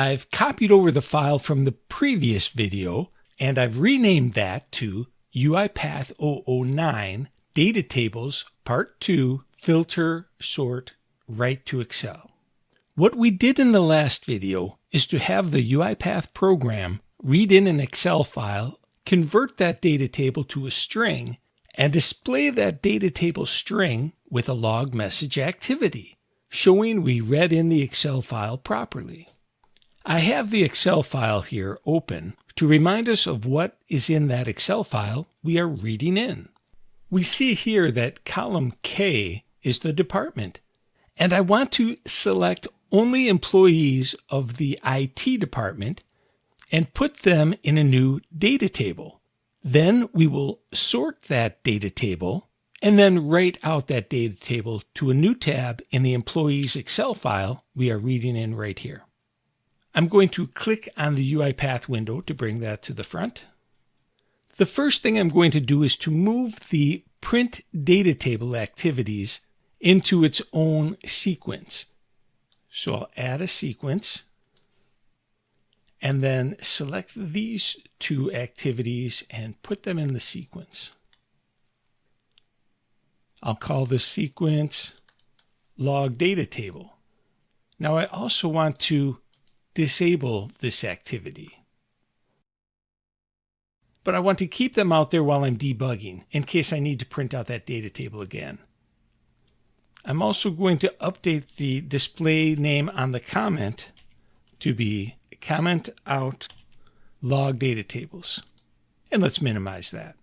I've copied over the file from the previous video and I've renamed that to UiPath 009 Datatables Part 2 Filter, Sort, Write to Excel. What we did in the last video is to have the UiPath program read in an Excel file, convert that data table to a string, and display that data table string with a log message activity, showing we read in the Excel file properly. I have the Excel file here open to remind us of what is in that Excel file we are reading in. We see here that column K is the department, and I want to select only employees of the IT department and put them in a new data table. Then we will sort that data table and then write out that data table to a new tab in the employees Excel file we are reading in right here. I'm going to click on the UiPath window to bring that to the front. The first thing I'm going to do is to move the print data table activities into its own sequence. So I'll add a sequence and then select these two activities and put them in the sequence. I'll call this sequence log data table. Now I also want to disable this activity, but I want to keep them out there while I'm debugging in case I need to print out that data table again. I'm also going to update the display name on the comment to be comment out log data tables. And let's minimize that.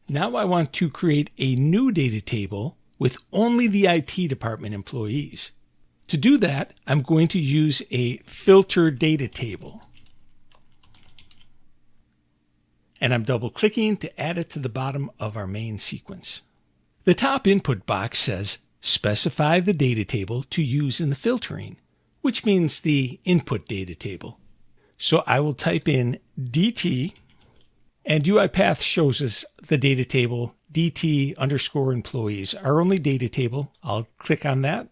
Now I want to create a new data table with only the IT department employees. To do that, I'm going to use a filter data table. And I'm double clicking to add it to the bottom of our main sequence. The top input box says specify the data table to use in the filtering, which means the input data table. So I will type in DT, and UiPath shows us the data table DT underscore employees, our only data table. I'll click on that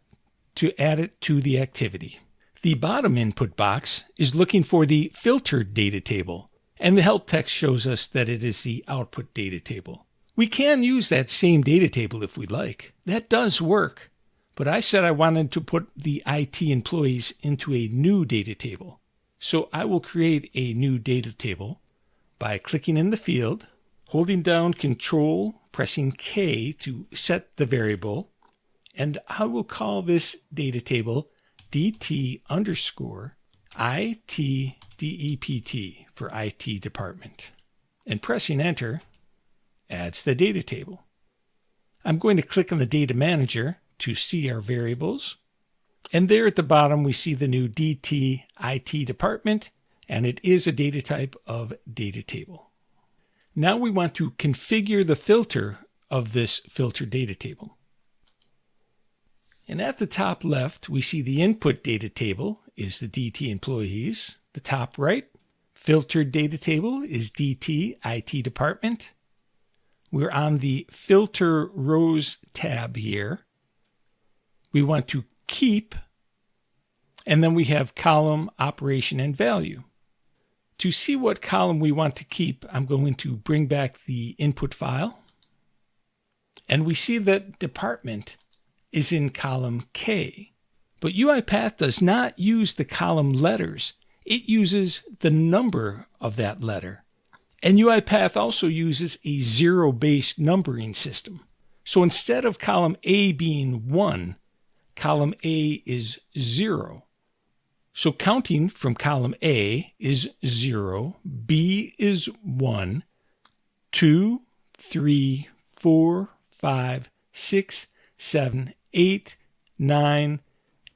to add it to the activity. The bottom input box is looking for the filtered data table, and the help text shows us that it is the output data table. We can use that same data table if we'd like. That does work, but I said I wanted to put the IT employees into a new data table. So I will create a new data table by clicking in the field, holding down Control, pressing K to set the variable, and I will call this data table DT underscore ITDEPT for IT department. And pressing enter adds the data table. I'm going to click on the data manager to see our variables. And there at the bottom, we see the new DT IT department, and it is a data type of data table. Now we want to configure the filter of this filter data table. And at the top left, we see the input data table is the DT employees. The top right, filtered data table is DT IT department. We're on the filter rows tab here. We want to keep, and then we have column, operation, and value. To see what column we want to keep, I'm going to bring back the input file. And we see that department is in column K. But UiPath does not use the column letters. It uses the number of that letter. And UiPath also uses a zero-based numbering system. So instead of column A being 1, column A is 0. So counting from column A is 0, B is 1, 2, 3, 4, 5, 6, 7, 8, 9,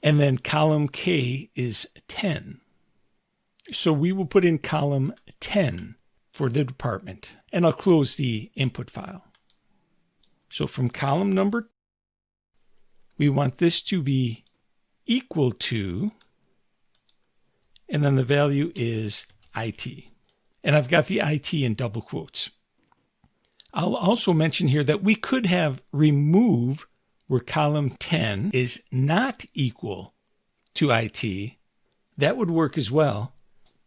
and then column K is 10. So we will put in column 10 for the department, and I'll close the input file. So from column number, we want this to be equal to, and then the value is IT. And I've got the IT in double quotes. I'll also mention here that we could have remove where column 10 is not equal to IT. That would work as well.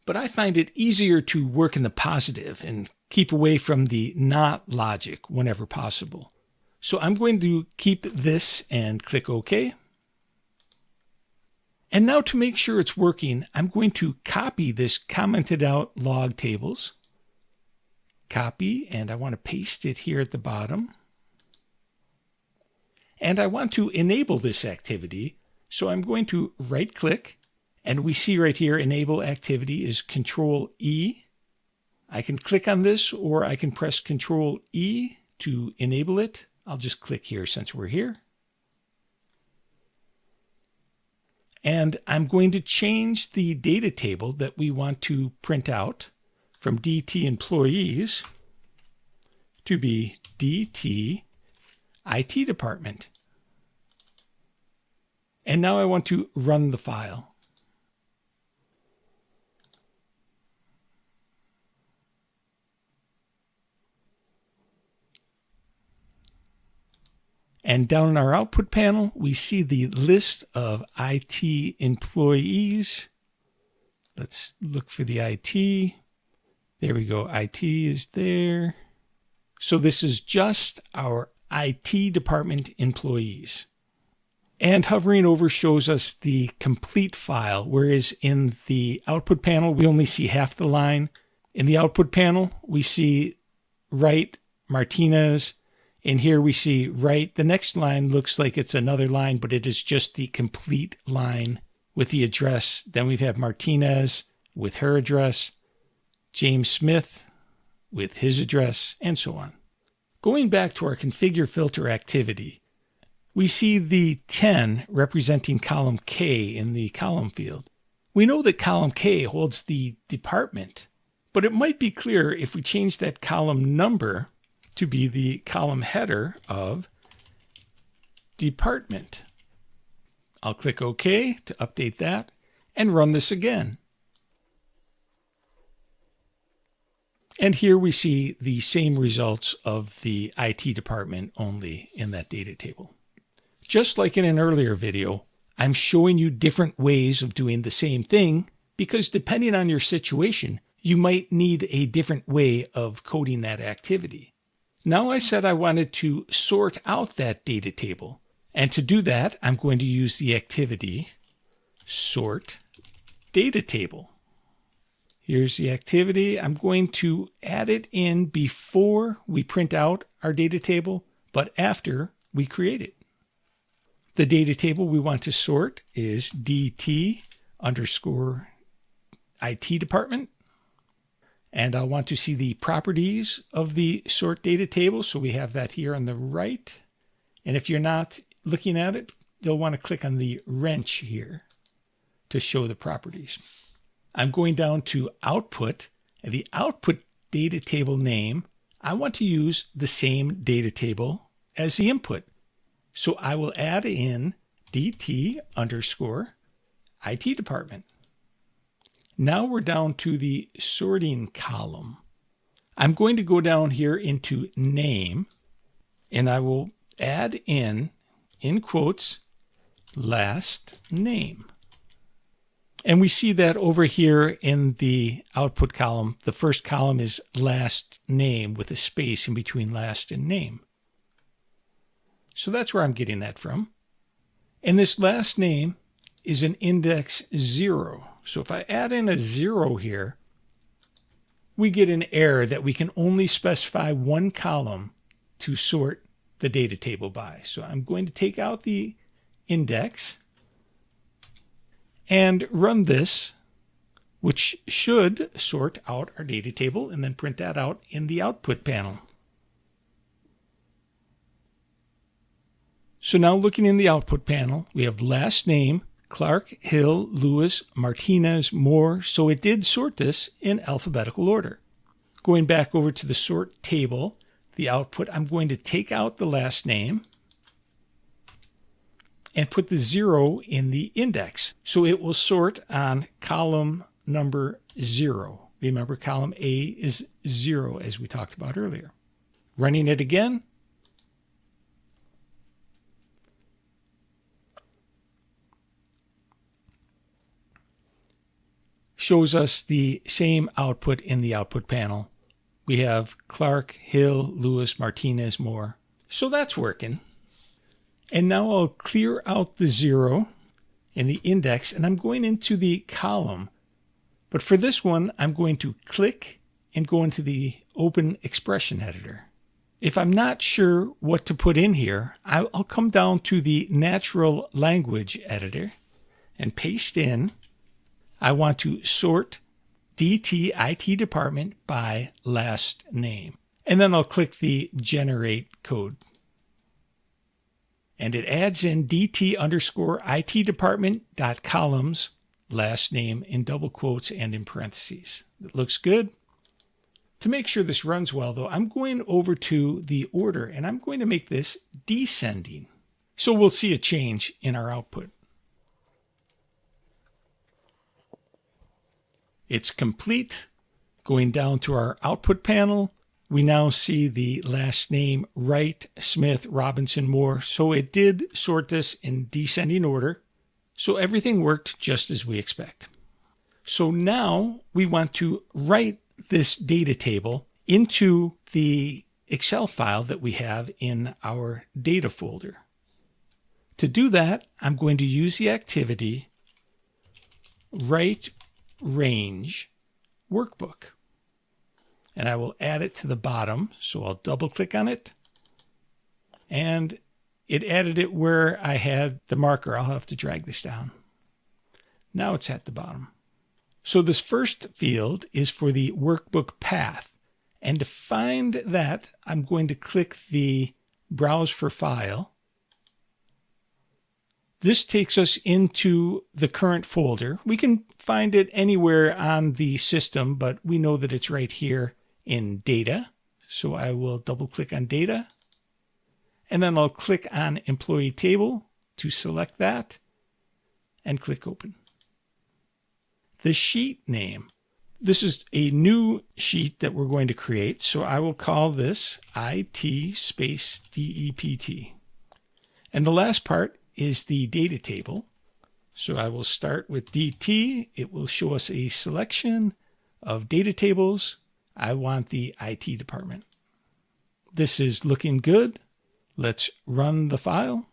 but I find it easier to work in the positive and keep away from the not logic whenever possible. So I'm going to keep this and click OK. And now to make sure it's working, I'm going to copy this commented out log tables. Copy, and I want to paste it here at the bottom. And I want to enable this activity, so I'm going to right click, and we see right here enable activity is Control E. I can click on this, or I can press Control E to enable it. I'll just click here since we're here. And I'm going to change the data table that we want to print out from DT employees to be DT IT department. And now I want to run the file. And down in our output panel, we see the list of IT employees. Let's look for the IT. There we go. IT is there. So this is just our IT department employees. And hovering over shows us the complete file, whereas in the output panel, we only see half the line. In the output panel, we see Wright, Martinez, and here we see Wright. The next line looks like it's another line, but it is just the complete line with the address. Then we have Martinez with her address, James Smith with his address, and so on. Going back to our configure filter activity, we see the 10 representing column K in the column field. We know that column K holds the department, but it might be clearer if we change that column number to be the column header of department. I'll click OK to update that and run this again. And here we see the same results of the IT department only in that data table. Just like in an earlier video, I'm showing you different ways of doing the same thing because depending on your situation, you might need a different way of coding that activity. Now I said I wanted to sort out that data table. And to do that, I'm going to use the activity sort data table. Here's the activity. I'm going to add it in before we print out our data table, but after we create it. The data table we want to sort is DT underscore IT department. And I'll want to see the properties of the sort data table. So we have that here on the right. And if you're not looking at it, you'll want to click on the wrench here to show the properties. I'm going down to output, and the output data table name, I want to use the same data table as the input. So I will add in DT underscore IT department. Now we're down to the sorting column. I'm going to go down here into name, and I will add in quotes, last name. And we see that over here in the output column, the first column is last name with a space in between last and name. So that's where I'm getting that from. And this last name is an index 0. So if I add in a 0 here, we get an error that we can only specify one column to sort the data table by. So I'm going to take out the index and run this, which should sort out our data table and then print that out in the output panel. So now looking in the output panel, we have last name, Clark, Hill, Lewis, Martinez, Moore. So it did sort this in alphabetical order. Going back over to the sort table, the output, I'm going to take out the last name and put the 0 in the index. So it will sort on column number 0. Remember, column A is 0, as we talked about earlier. Running it again. shows us the same output in the output panel. We have Clark, Hill, Lewis, Martinez, Moore. So that's working. And now I'll clear out the 0 in the index, and I'm going into the column. But for this one, I'm going to click and go into the Open Expression Editor. If I'm not sure what to put in here, I'll come down to the Natural Language Editor and paste in. I want to sort DT IT department by last name. And then I'll click the Generate Code. And it adds in DT underscore IT department dot columns last name in double quotes and in parentheses. It looks good. To make sure this runs well, though, I'm going over to the order and I'm going to make this descending. So we'll see a change in our output. It's complete. Going down to our output panel, we now see the last name Wright, Smith, Robinson, Moore. So it did sort this in descending order. So everything worked just as we expect. So now we want to write this data table into the Excel file that we have in our data folder. To do that, I'm going to use the activity Write Range Workbook. And I will add it to the bottom. So I'll double click on it. And it added it where I had the marker. I'll have to drag this down. Now it's at the bottom. So this first field is for the workbook path. And to find that, I'm going to click the Browse for File. This takes us into the current folder. We can find it anywhere on the system, but we know that it's right here in Data. So I will double click on Data. And then I'll click on Employee Table to select that and click Open. The sheet name. This is a new sheet that we're going to create. So I will call this IT space DEPT. And the last part is the data table. So I will start with DT. It will show us a selection of data tables. I want the IT department. This is looking good. Let's run the file.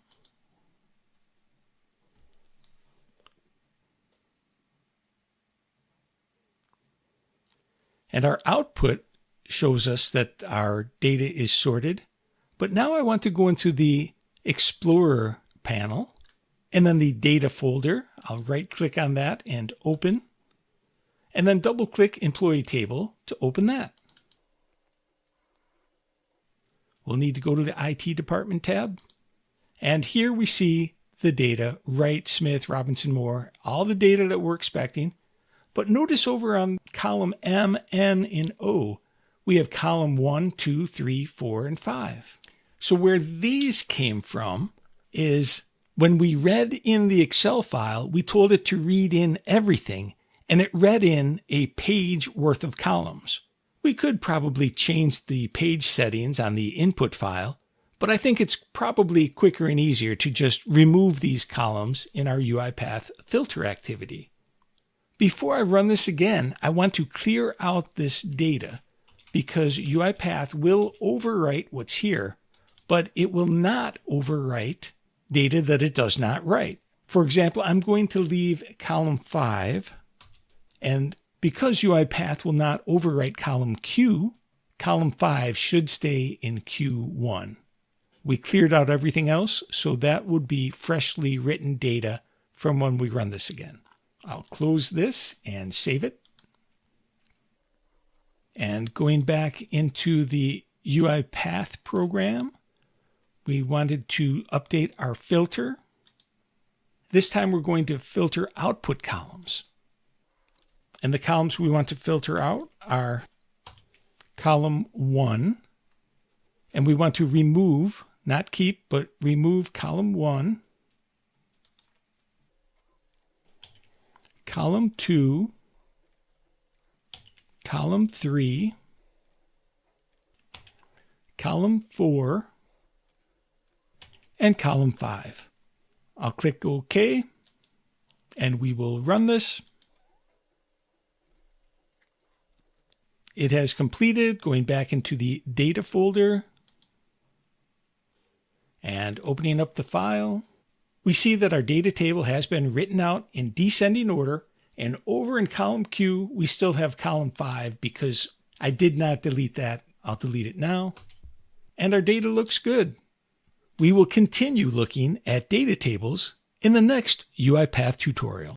And our output shows us that our data is sorted. But now I want to go into the Explorer panel and then the data folder. I'll right click on that and open. And then double click Employee Table to open that. We'll need to go to the IT Department tab. And here we see the data, Wright, Smith, Robinson, Moore, all the data that we're expecting. But notice over on column M, N, and O, we have column 1, 2, 3, 4, and 5. So where these came from is when we read in the Excel file, we told it to read in everything, and it read in a page worth of columns. We could probably change the page settings on the input file, but I think it's probably quicker and easier to just remove these columns in our UiPath filter activity. Before I run this again, I want to clear out this data because UiPath will overwrite what's here, but it will not overwrite data that it does not write. For example, I'm going to leave column 5, and because UiPath will not overwrite column Q, column 5 should stay in Q1. We cleared out everything else, so that would be freshly written data from when we run this again. I'll close this and save it. And going back into the UiPath program, we wanted to update our filter. This time we're going to filter output columns. And the columns we want to filter out are column 1. And we want to remove, not keep, but remove column 1. Column 2, column 3, column 4, and column 5. I'll click OK, and we will run this. It has completed. Going back into the data folder and opening up the file, we see that our data table has been written out in descending order. And over in column Q, we still have column 5 because I did not delete that. I'll delete it now. And our data looks good. We will continue looking at data tables in the next UiPath tutorial.